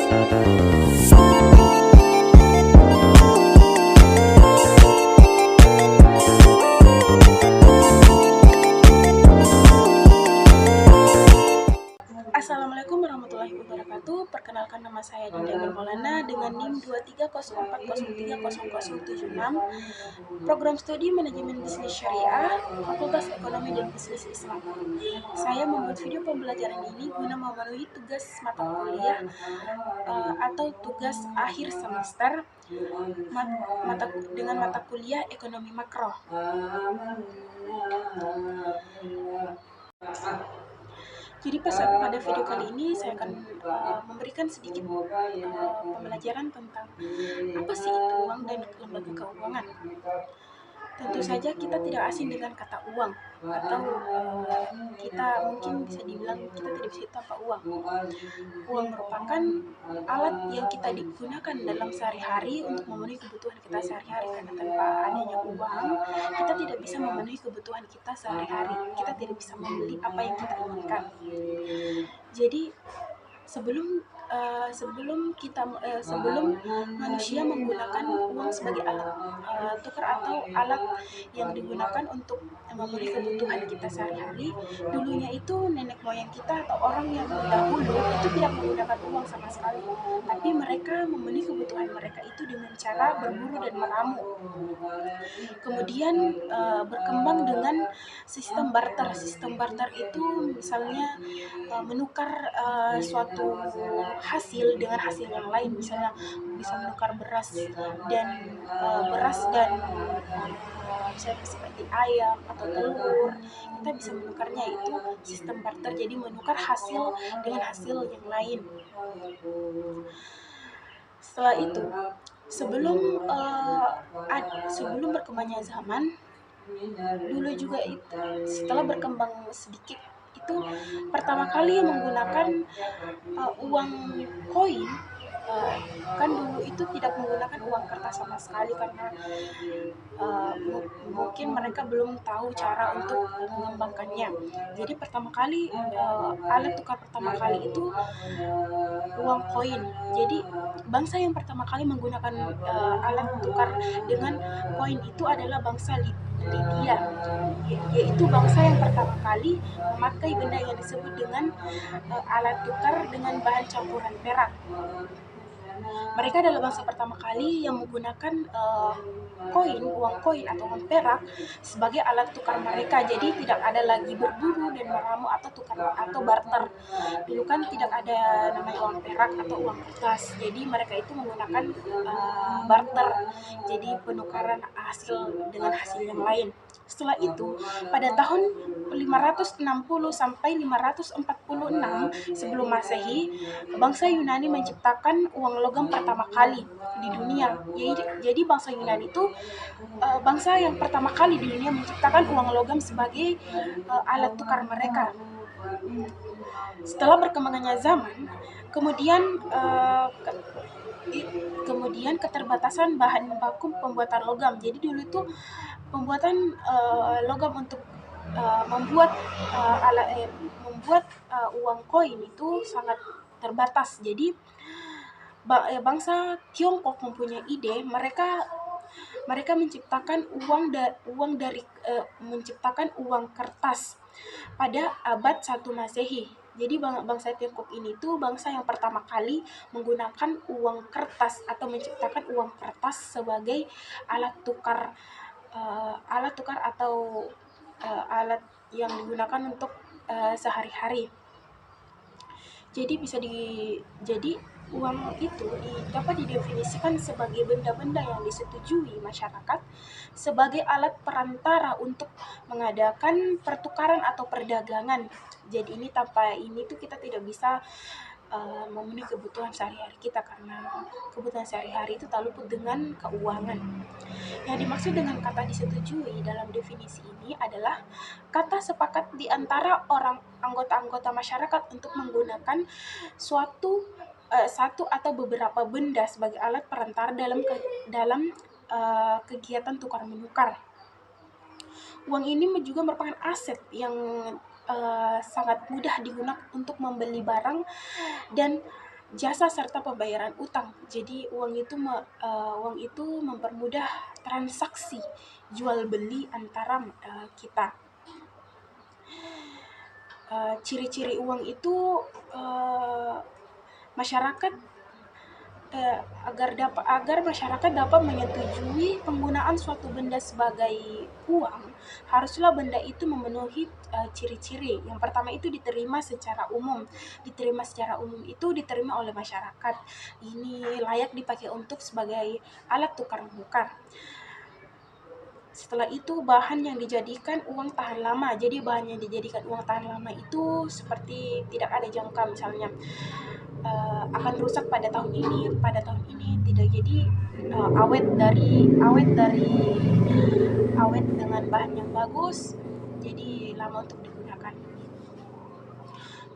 Assalamualaikum warahmatullahi wabarakatuh. Perkenalkan, nama saya Dinda Maulana dengan NIM 230403076, Program Studi Manajemen Bisnis Syariah, Fakultas Ekonomi dan Bisnis Islam. Saya membuat video pembelajaran ini guna memenuhi tugas mata kuliah atau tugas akhir semester dengan mata kuliah Ekonomi Makro. Jadi pada video kali ini saya akan memberikan sedikit pembelajaran tentang apa sih itu uang dan lembaga keuangan. Tentu saja kita tidak asing dengan kata uang, atau kita mungkin bisa dibilang kita tidak bisa tanpa uang. Uang merupakan alat yang kita digunakan dalam sehari-hari untuk memenuhi kebutuhan kita sehari-hari, karena tanpa adanya uang kita tidak bisa memenuhi kebutuhan kita sehari-hari. Kita tidak bisa membeli apa yang kita inginkan. Jadi sebelum manusia menggunakan uang sebagai alat tukar atau alat yang digunakan untuk memenuhi kebutuhan kita sehari-hari, dulunya itu nenek moyang kita atau orang yang dahulu itu tidak menggunakan uang sama sekali, tapi mereka memenuhi kebutuhan mereka itu dengan cara berburu dan meramu. Kemudian berkembang dengan sistem barter. Sistem barter itu misalnya menukar suatu hasil dengan hasil yang lain, misalnya bisa menukar beras dan misalnya seperti ayam atau telur, kita bisa menukarnya, itu sistem barter. Jadi menukar hasil dengan hasil yang lain. Setelah itu, sebelum berkembangnya zaman, dulu juga itu setelah berkembang sedikit, itu pertama kali menggunakan uang koin. Kan dulu itu tidak menggunakan uang kertas sama sekali, karena mungkin mereka belum tahu cara untuk mengembangkannya. Jadi pertama kali alat tukar pertama kali itu uang koin. Jadi bangsa yang pertama kali menggunakan alat tukar dengan koin itu adalah bangsa Lydia, yaitu bangsa yang pertama kali memakai benda yang disebut dengan alat tukar dengan bahan campuran perak. Mereka adalah bangsa pertama kali yang menggunakan uang koin atau uang perak sebagai alat tukar mereka. Jadi tidak ada lagi berburu dan meramu atau tukar atau barter. Dulu kan tidak ada namanya uang perak atau uang kertas. Jadi mereka itu menggunakan barter. Jadi penukaran hasil dengan hasil yang lain. Setelah itu, pada tahun 560 sampai 546 sebelum Masehi, bangsa Yunani menciptakan uang logam pertama kali di dunia. Jadi bangsa Yunani itu bangsa yang pertama kali di dunia menciptakan uang logam sebagai alat tukar mereka. Setelah berkembangnya zaman, kemudian keterbatasan bahan baku pembuatan logam. Jadi dulu itu pembuatan logam untuk membuat uang koin itu sangat terbatas. Jadi bangsa Tiongkok mempunyai ide, mereka menciptakan menciptakan uang kertas pada abad 1 Masehi. Jadi bangsa Tiongkok ini tuh bangsa yang pertama kali menggunakan uang kertas atau menciptakan uang kertas sebagai alat tukar atau alat yang digunakan untuk sehari-hari. Jadi uang itu dapat didefinisikan sebagai benda-benda yang disetujui masyarakat sebagai alat perantara untuk mengadakan pertukaran atau perdagangan. Jadi tanpa ini tuh kita tidak bisa memenuhi kebutuhan sehari-hari kita, karena kebutuhan sehari-hari itu tak luput dengan keuangan. Yang dimaksud dengan kata disetujui dalam definisi ini adalah kata sepakat di antara anggota-anggota masyarakat untuk menggunakan satu atau beberapa benda sebagai alat perantara dalam kegiatan tukar menukar. Uang ini juga merupakan aset yang sangat mudah digunakan untuk membeli barang dan jasa serta pembayaran utang. Jadi uang itu mempermudah transaksi jual beli antara kita. Ciri-ciri uang itu masyarakat agar masyarakat dapat menyetujui penggunaan suatu benda sebagai uang, haruslah benda itu memenuhi ciri-ciri. Yang pertama itu diterima secara umum. Diterima secara umum itu diterima oleh masyarakat. Ini layak dipakai untuk sebagai alat tukar menukar. Setelah itu bahan yang dijadikan uang tahan lama. Jadi bahan yang dijadikan uang tahan lama itu seperti tidak ada jangka, misalnya akan rusak pada tahun ini tidak, jadi awet dengan bahan yang bagus, jadi lama untuk digunakan.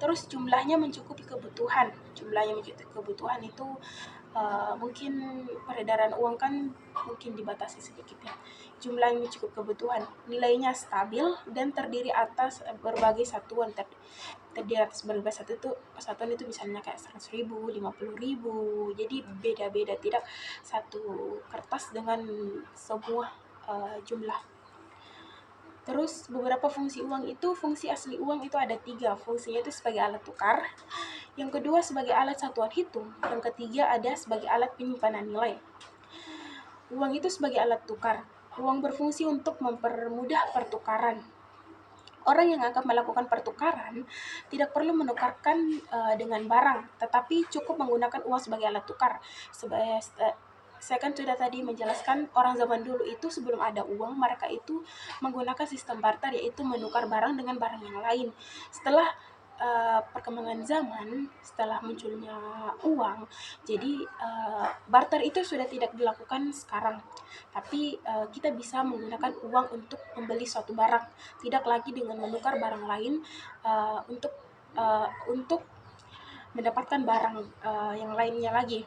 Terus jumlahnya mencukupi kebutuhan. Itu mungkin peredaran uang kan mungkin dibatasi sedikit ya. Jumlahnya mencukupi kebutuhan, nilainya stabil dan terdiri atas berbagai satuan. Terdiri atas berbagai satuan itu misalnya kayak 100.000, 50.000. Jadi beda-beda, tidak satu kertas dengan semua jumlah. Terus beberapa fungsi uang itu, fungsi asli uang itu ada 3. Fungsinya itu sebagai alat tukar, yang kedua sebagai alat satuan hitung, yang ketiga ada sebagai alat penyimpanan nilai. Uang itu sebagai alat tukar. Uang berfungsi untuk mempermudah pertukaran. Orang yang akan melakukan pertukaran tidak perlu menukarkan dengan barang, tetapi cukup menggunakan uang sebagai alat tukar. Saya kan sudah tadi menjelaskan orang zaman dulu itu sebelum ada uang, mereka itu menggunakan sistem barter, yaitu menukar barang dengan barang yang lain. Setelah perkembangan zaman, setelah munculnya uang, jadi barter itu sudah tidak dilakukan sekarang, tapi kita bisa menggunakan uang untuk membeli suatu barang, tidak lagi dengan menukar barang lain untuk mendapatkan barang yang lainnya lagi.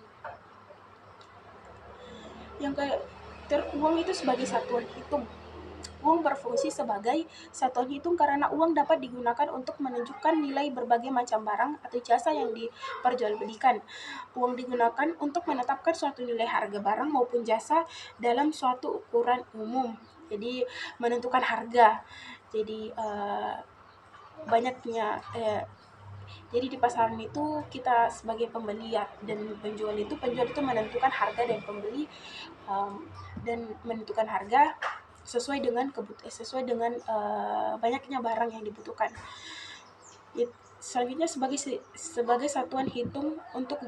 Uang itu sebagai satuan hitung. Uang berfungsi sebagai satuan hitung karena uang dapat digunakan untuk menunjukkan nilai berbagai macam barang atau jasa yang diperjualbelikan. Uang digunakan untuk menetapkan suatu nilai harga barang maupun jasa dalam suatu ukuran umum. Jadi menentukan harga. Jadi jadi di pasaran itu kita sebagai pembeli dan penjual itu menentukan harga, dan pembeli dan menentukan harga sesuai dengan banyaknya barang yang dibutuhkan. Selanjutnya sebagai satuan hitung untuk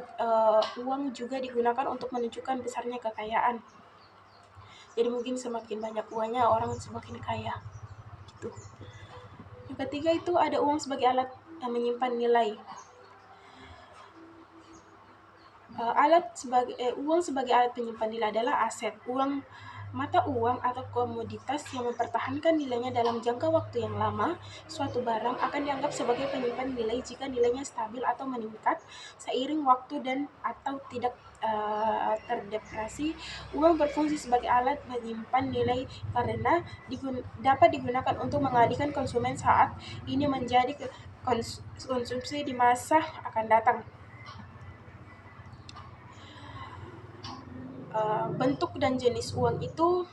uang juga digunakan untuk menunjukkan besarnya kekayaan. Jadi mungkin semakin banyak uangnya orang semakin kaya gitu. Yang ketiga itu ada uang sebagai alat menyimpan nilai. Uang sebagai alat penyimpan nilai adalah aset. Mata uang atau komoditas yang mempertahankan nilainya dalam jangka waktu yang lama. Suatu barang akan dianggap sebagai penyimpan nilai jika nilainya stabil atau meningkat seiring waktu dan atau tidak terdepresiasi. Uang berfungsi sebagai alat menyimpan nilai karena dapat digunakan untuk mengalihkan konsumen saat ini menjadi konsumsi di masa akan datang. Bentuk dan jenis uang itu,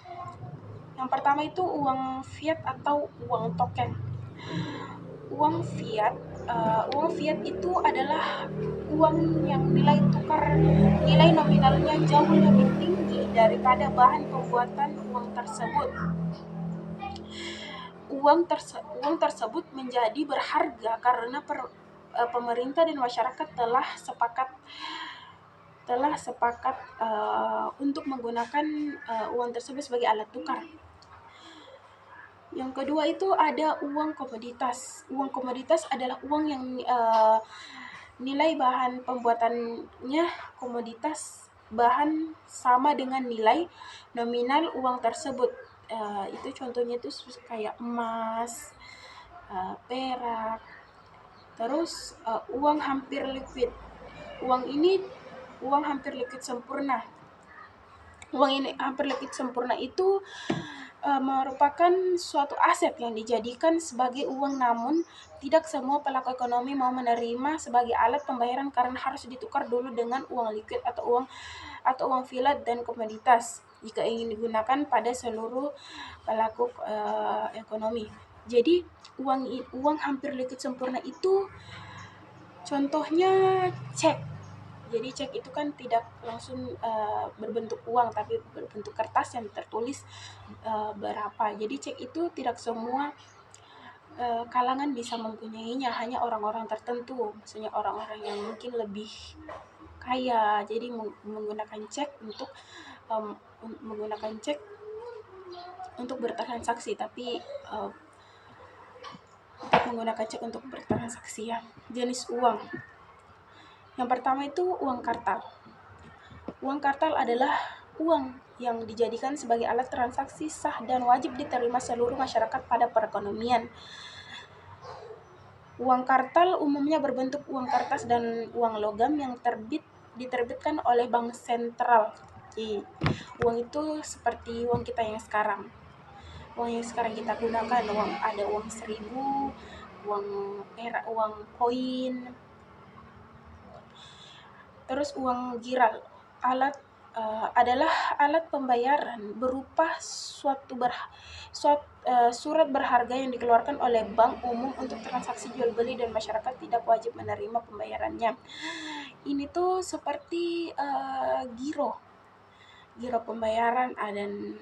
yang pertama itu uang fiat atau uang token. Uang fiat itu adalah uang yang nilai nominalnya jauh lebih tinggi daripada bahan pembuatan uang tersebut. Uang tersebut menjadi berharga karena pemerintah dan masyarakat telah sepakat untuk menggunakan uang tersebut sebagai alat tukar. Yang kedua itu ada uang komoditas. Uang komoditas adalah uang yang nilai bahan pembuatannya komoditas bahan sama dengan nilai nominal uang tersebut. Itu contohnya itu kayak emas, perak. Terus uang hampir liquid. Uang hampir liquid sempurna. Uang ini hampir liquid sempurna itu merupakan suatu aset yang dijadikan sebagai uang, namun tidak semua pelaku ekonomi mau menerima sebagai alat pembayaran karena harus ditukar dulu dengan uang liquid atau uang fiat dan komoditas jika ingin digunakan pada seluruh pelaku ekonomi. Jadi uang hampir liquid sempurna itu contohnya cek. Jadi cek itu kan tidak langsung berbentuk uang, tapi berbentuk kertas yang tertulis berapa. Jadi cek itu tidak semua kalangan bisa mempunyainya, hanya orang-orang tertentu, maksudnya orang-orang yang mungkin lebih kaya. Jadi menggunakan cek untuk bertransaksi, tapi untuk menggunakan cek untuk bertransaksi ya. Jenis uang. Yang pertama itu uang kartal. Uang kartal adalah uang yang dijadikan sebagai alat transaksi sah dan wajib diterima seluruh masyarakat pada perekonomian. Uang kartal umumnya berbentuk uang kertas dan uang logam yang diterbitkan oleh bank sentral. Jadi, uang itu seperti uang kita yang sekarang. Uang yang sekarang kita gunakan, ada uang 1.000, uang perak, uang koin. Terus uang giral adalah alat pembayaran berupa surat berharga yang dikeluarkan oleh bank umum untuk transaksi jual beli dan masyarakat tidak wajib menerima pembayarannya. Ini tuh seperti giro pembayaran dan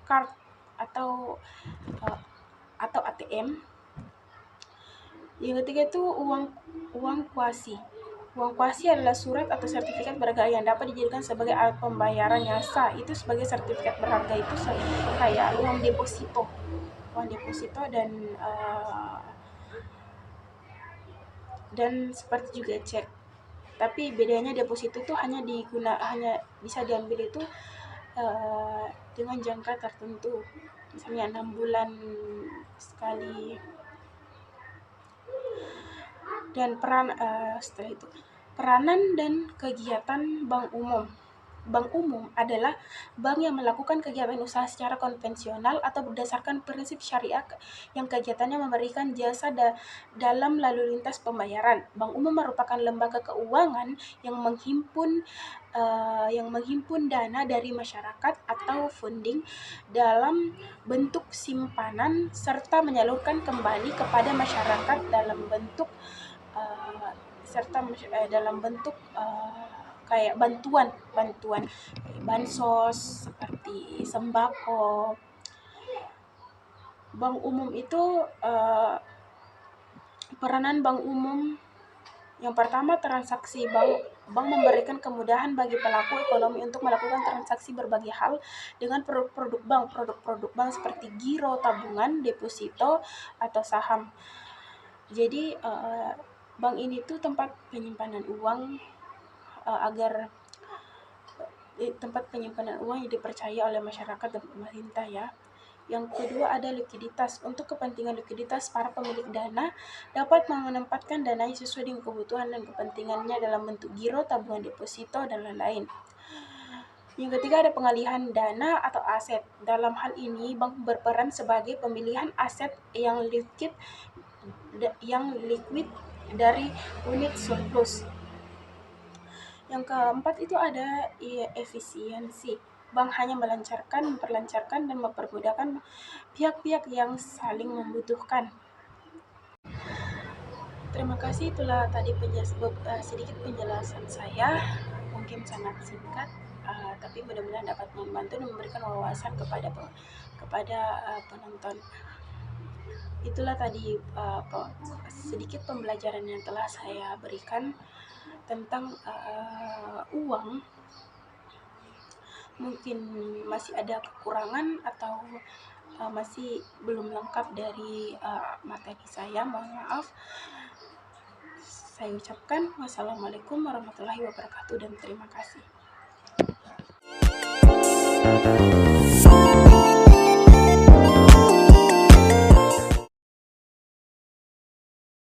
card atau ATM. Yang ketiga itu uang kuasi. Uang kuasi adalah surat atau sertifikat berharga yang dapat dijadikan sebagai alat pembayaran yang sah. Itu sebagai sertifikat berharga itu kayak uang deposito dan seperti juga cek. Tapi bedanya deposito itu hanya bisa diambil itu dengan jangka tertentu, misalnya 6 bulan sekali. Dan setelah itu peranan dan kegiatan bank umum. Bank umum adalah bank yang melakukan kegiatan usaha secara konvensional atau berdasarkan prinsip syariah yang kegiatannya memberikan jasa dalam lalu lintas pembayaran. Bank umum merupakan lembaga keuangan yang menghimpun dana dari masyarakat atau funding dalam bentuk simpanan serta menyalurkan kembali kepada masyarakat dalam bentuk kayak bantuan bansos seperti sembako. Bank umum itu peranan bank umum yang pertama, transaksi bank memberikan kemudahan bagi pelaku ekonomi untuk melakukan transaksi berbagai hal dengan produk bank seperti giro, tabungan, deposito, atau saham. Jadi bank ini tuh tempat penyimpanan uang yang dipercaya oleh masyarakat dan pemerintah ya. Yang kedua ada likuiditas. Untuk kepentingan likuiditas, para pemilik dana dapat menempatkan dananya sesuai dengan kebutuhan dan kepentingannya dalam bentuk giro, tabungan, deposito, dan lain-lain. Yang ketiga ada pengalihan dana atau aset. Dalam hal ini, bank berperan sebagai pemilihan aset yang liquid dari unit surplus. Yang keempat itu ada efisiensi. Bank hanya memperlancarkan dan mempermudahkan pihak-pihak yang saling membutuhkan. Terima kasih, itulah tadi sedikit penjelasan saya, mungkin sangat singkat, tapi mudah-mudahan dapat membantu dan memberikan wawasan kepada penonton. Itulah tadi sedikit pembelajaran yang telah saya berikan tentang uang. Mungkin masih ada kekurangan atau masih belum lengkap dari materi saya, mohon maaf. Saya ucapkan wassalamualaikum warahmatullahi wabarakatuh dan terima kasih.